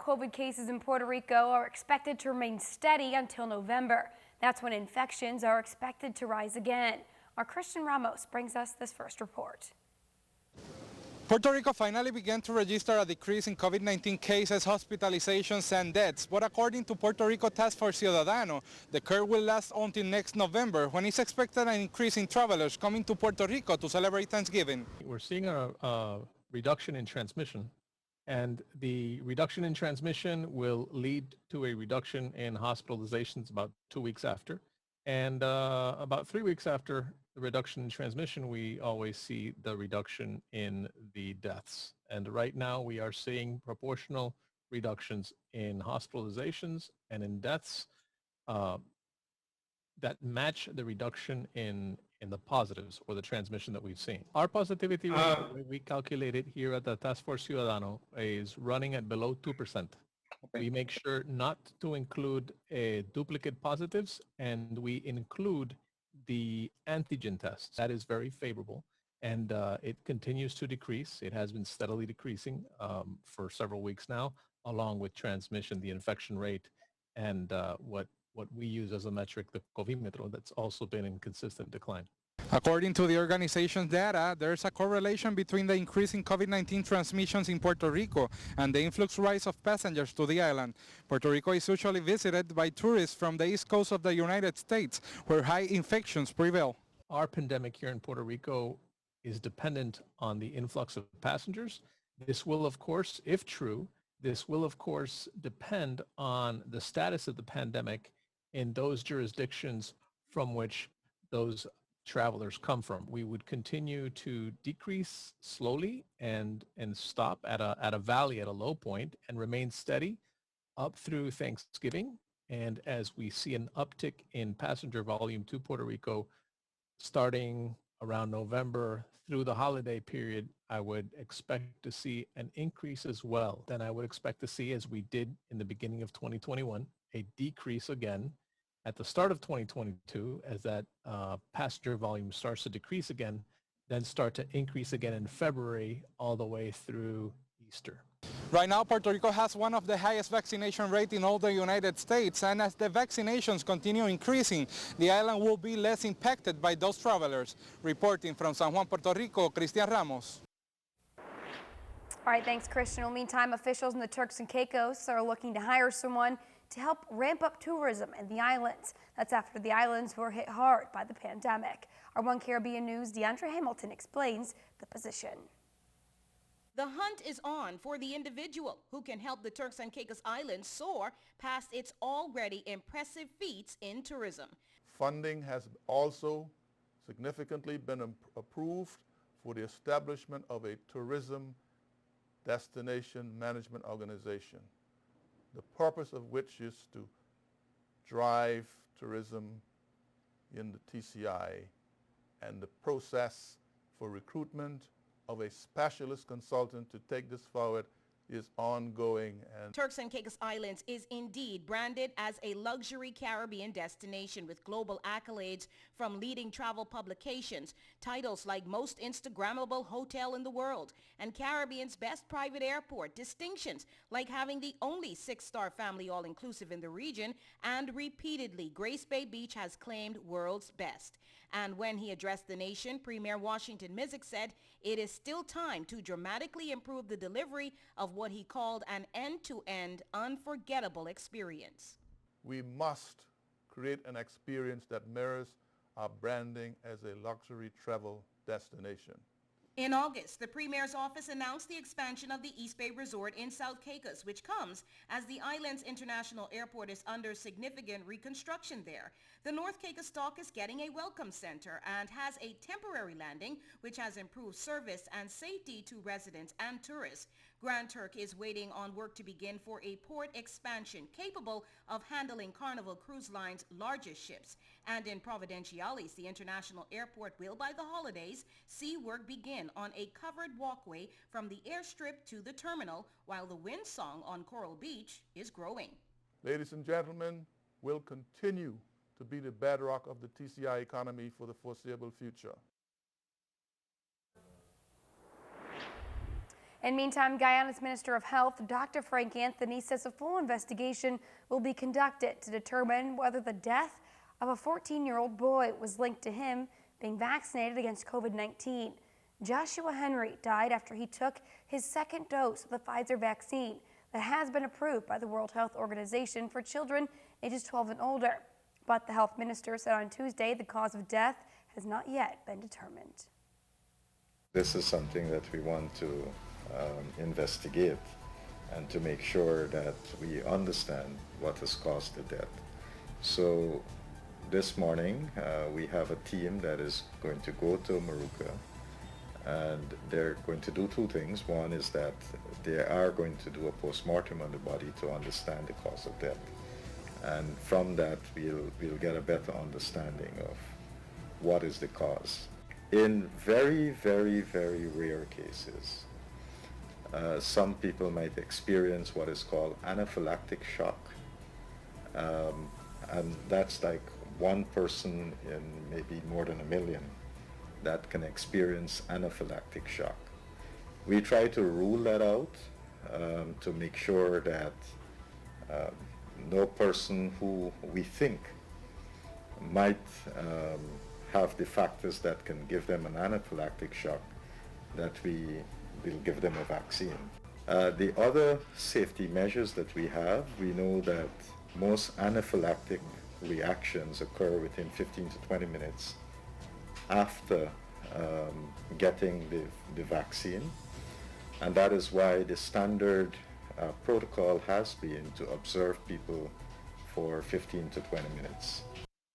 COVID cases in Puerto Rico are expected to remain steady until November. That's when infections are expected to rise again. Our Christian Ramos brings us this first report. Puerto Rico finally began to register a decrease in COVID-19 cases, hospitalizations, and deaths. But according to Puerto Rico Task Force Ciudadano, the curve will last until next November, when it's expected an increase in travelers coming to Puerto Rico to celebrate Thanksgiving. We're seeing a reduction in transmission, and the reduction in transmission will lead to a reduction in hospitalizations about 2 weeks after. And about 3 weeks after the reduction in transmission, we always see the reduction in the deaths. And right now we are seeing proportional reductions in hospitalizations and in deaths that match the reduction in the positives or the transmission that we've seen. Our positivity rate, the way we calculate it here at the Task Force Ciudadano, is running at below 2%. We make sure not to include duplicate positives, and we include the antigen tests. That is very favorable, and it continues to decrease. It has been steadily decreasing for several weeks now, along with transmission, the infection rate, and what we use as a metric, the covimetro, that's also been in consistent decline. According to the organization's data, there's a correlation between the increase in COVID-19 transmissions in Puerto Rico and the influx rise of passengers to the island. Puerto Rico is usually visited by tourists from the east coast of the United States, where high infections prevail. Our pandemic here in Puerto Rico is dependent on the influx of passengers. This will, of course, if true, this will, of course, depend on the status of the pandemic in those jurisdictions from which those travelers come from. We would continue to decrease slowly and stop at a valley, at a low point, and remain steady up through Thanksgiving. And as we see an uptick in passenger volume to Puerto Rico starting around November through the holiday period, I would expect to see an increase as well. Then I would expect to see, as we did in the beginning of 2021, a decrease again at the start of 2022, as that passenger volume starts to decrease again, then start to increase again in February all the way through Easter. Right now, Puerto Rico has one of the highest vaccination rates in all the United States, and as the vaccinations continue increasing, the island will be less impacted by those travelers. Reporting from San Juan, Puerto Rico, Christian Ramos. All right, thanks, Christian. Well, meantime, officials in the Turks and Caicos are looking to hire someone to help ramp up tourism in the islands. That's after the islands were hit hard by the pandemic. Our One Caribbean News' DeAndre Hamilton explains the position. The hunt is on for the individual who can help the Turks and Caicos Islands soar past its already impressive feats in tourism. Funding has also significantly been approved for the establishment of a tourism destination management organization, the purpose of which is to drive tourism in the TCI, and the process for recruitment of a specialist consultant to take this forward is ongoing. And Turks and Caicos Islands is indeed branded as a luxury Caribbean destination with global accolades from leading travel publications, titles like Most Instagrammable Hotel in the World and Caribbean's Best Private Airport, distinctions like having the only 6-star family all-inclusive in the region, and repeatedly Grace Bay Beach has claimed world's best. And when he addressed the nation, Premier Washington Mizik said it is still time to dramatically improve the delivery of what he called an end-to-end unforgettable experience. we must create an experience that mirrors our branding as a luxury travel destination. In August, the Premier's office announced the expansion of the East Bay Resort in South Caicos, which comes as the island's international airport is under significant reconstruction there. The North Caicos Dock is getting a welcome center and has a temporary landing, which has improved service and safety to residents and tourists. Grand Turk is waiting on work to begin for a port expansion capable of handling Carnival Cruise Line's largest ships. And in Providenciales, the international airport will, by the holidays, see work begin on a covered walkway from the airstrip to the terminal, while the wind song on Coral Beach is growing. Ladies and gentlemen, will continue to be the bedrock of the TCI economy for the foreseeable future. In meantime, Guyana's Minister of Health, Dr. Frank Anthony, says a full investigation will be conducted to determine whether the death of a 14-year-old boy was linked to him being vaccinated against COVID-19. Joshua Henry died after he took his second dose of the Pfizer vaccine that has been approved by the World Health Organization for children ages 12 and older. But the health minister said on Tuesday the cause of death has not yet been determined. This is something that we want to investigate and to make sure that we understand what has caused the death. So this morning we have a team that is going to go to Maruca, and they're going to do two things. One is that they are going to do a post-mortem on the body to understand the cause of death. And from that, we'll get a better understanding of what is the cause. In very, very, very rare cases, some people might experience what is called anaphylactic shock. And that's like one person in maybe more than a million that can experience anaphylactic shock. We try to rule that out to make sure that no person who we think might have the factors that can give them an anaphylactic shock, that we will give them a vaccine. The other safety measures that we have, we know that most anaphylactic reactions occur within 15 to 20 minutes after getting the vaccine, and that is why the standard protocol has been to observe people for 15 to 20 minutes.